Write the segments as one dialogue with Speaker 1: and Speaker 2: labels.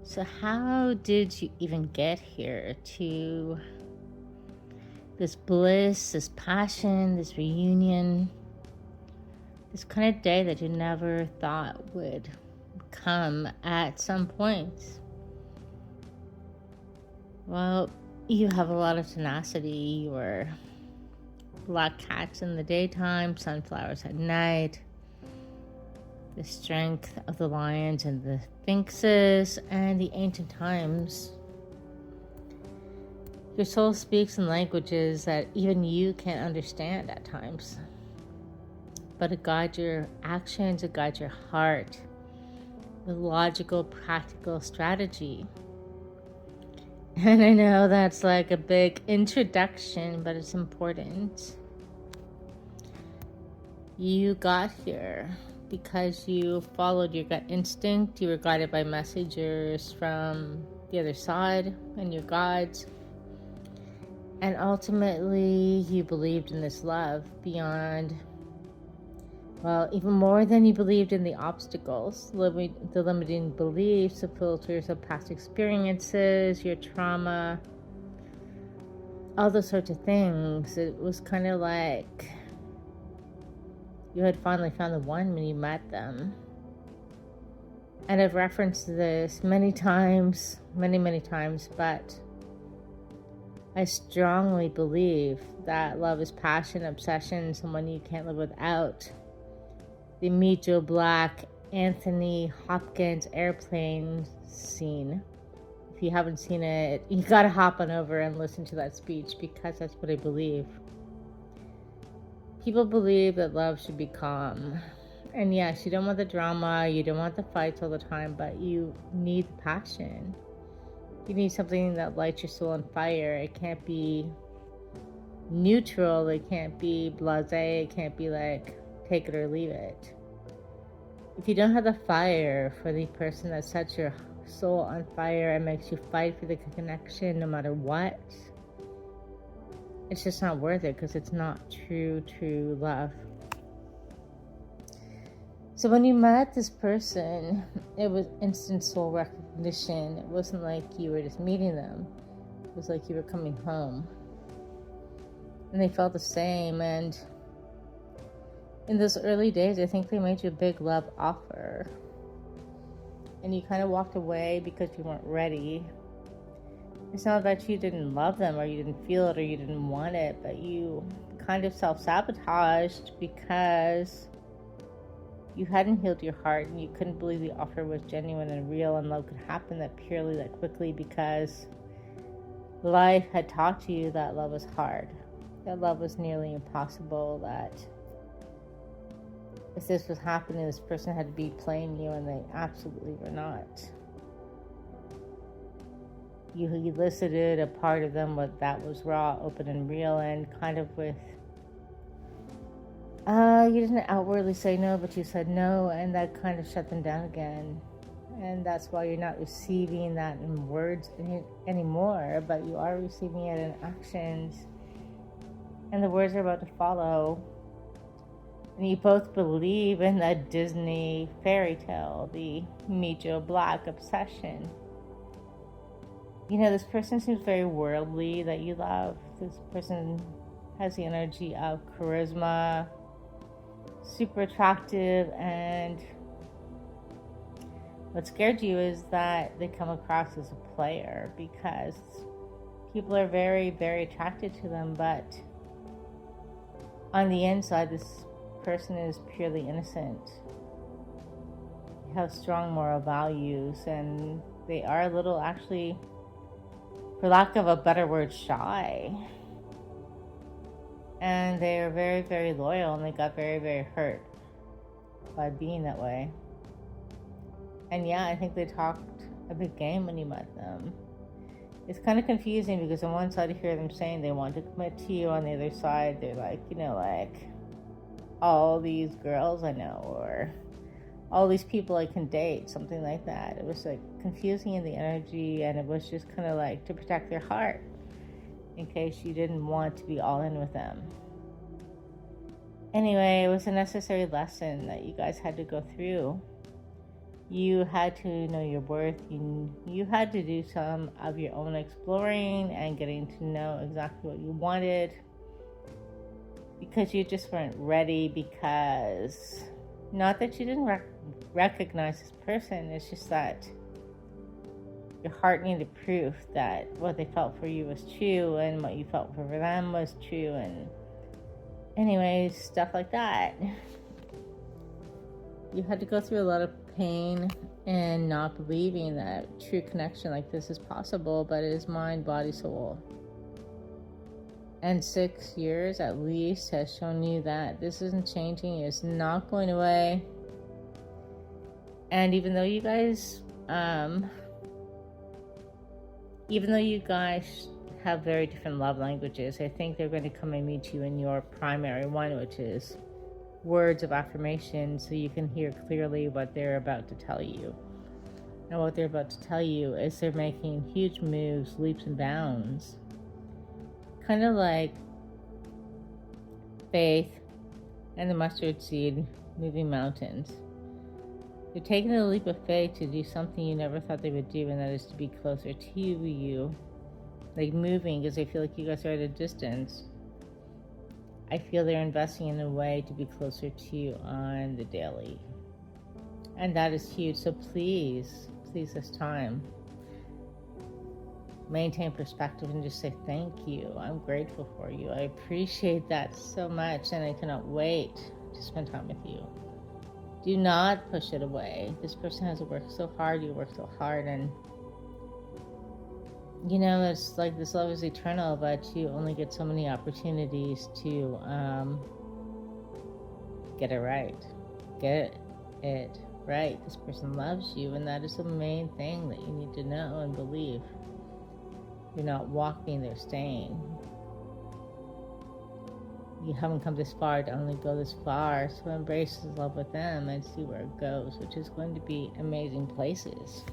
Speaker 1: So, how did you even get here to this bliss, this passion, this reunion, this kind of day that you never thought would come at some point? Well, you have a lot of tenacity. You were black cats in the daytime, sunflowers at night, the strength of the lions and the sphinxes, and the ancient times. Your soul speaks in languages that even you can't understand at times. But it guides your actions, it guides your heart with logical, practical strategy. And I know that's like a big introduction, but it's important. You got here because you followed your gut instinct. You were guided by messengers from the other side and your guides. And ultimately, you believed in this love beyond, well, even more than you believed in the obstacles, the limiting beliefs, the filters of past experiences, your trauma, all those sorts of things. It was kind of like you had finally found the one when you met them. And I've referenced this many times, many times, but I strongly believe that love is passion, obsession, someone you can't live without. The Meet Joe Black, Anthony Hopkins airplane scene. If you haven't seen it, you gotta hop on over and listen to that speech because that's what I believe. People believe that love should be calm. And yes, you don't want the drama, you don't want the fights all the time, but you need the passion. You need something that lights your soul on fire. It can't be neutral. It can't be blasé. It can't be like, take it or leave it. If you don't have the fire for the person that sets your soul on fire and makes you fight for the connection no matter what, it's just not worth it because it's not true love. So when you met this person, it was instant soul recognition. It wasn't like you were just meeting them. It was like you were coming home. And they felt the same. And in those early days, I think they made you a big love offer. And you kind of walked away because you weren't ready. It's not that you didn't love them or you didn't feel it or you didn't want it, but you kind of self-sabotaged because you hadn't healed your heart and you couldn't believe the offer was genuine and real and love could happen that purely, that quickly, because life had taught you that love was hard, that love was nearly impossible, that if this was happening, this person had to be playing you, and they absolutely were not. You elicited a part of them that was raw, open, and real, and kind of with you didn't outwardly say no, but you said no, and that kind of shut them down again. And that's why you're not receiving that in words anymore, but you are receiving it in actions. And the words are about to follow. And you both believe in that Disney fairy tale, the Meet Joe Black obsession. You know, this person seems very worldly that you love. This person has the energy of charisma, super attractive, and what scared you is that they come across as a player because people are very, very attracted to them, but on the inside, this person is purely innocent. They have strong moral values, and they are a little, actually, for lack of a better word, shy. And they are very, very loyal, and they got very, very hurt by being that way. And yeah, I think they talked a big game when you met them. It's kind of confusing because on one side you hear them saying they want to commit to you, on the other side they're like, like all these girls I know, or all these people I can date, something like that. It was like confusing in the energy, and it was just kind of like to protect their heart in case you didn't want to be all in with them. Anyway, it was a necessary lesson that you guys had to go through. You had to know your worth. You had to do some of your own exploring and getting to know exactly what you wanted, because you just weren't ready, because not that you didn't recognize this person, it's just that your heart needed proof that what they felt for you was true and what you felt for them was true, and anyways, stuff like that. You had to go through a lot of pain and not believing that true connection like this is possible, but it is mind, body, soul. And 6 years at least has shown you that this isn't changing, it's not going away. And even though you guys have very different love languages, I think they're going to come and meet you in your primary one, which is words of affirmation, so you can hear clearly what they're about to tell you. And what they're about to tell you is they're making huge moves, leaps and bounds. Kind of like faith and the mustard seed moving mountains. They're taking a leap of faith to do something you never thought they would do, and that is to be closer to you. Like moving, because they feel like you guys are at a distance. I feel they're investing in a way to be closer to you on the daily. And that is huge. So please this time, maintain perspective and just say thank you. I'm grateful for you. I appreciate that so much, and I cannot wait to spend time with you. Do not push it away. This person has worked so hard, you work so hard, and it's like this love is eternal, but you only get so many opportunities to get it right. Get it right. This person loves you, and that is the main thing that you need to know and believe. You're not walking, they're staying. You haven't come this far to only go this far, so embrace this love with them and see where it goes, which is going to be amazing places.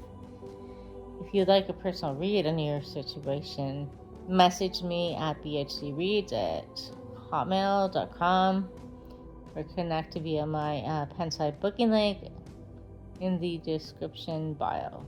Speaker 1: If you'd like a personal read on your situation, message me at bhdreads@hotmail.com or connect via my Penside booking link in the description bio.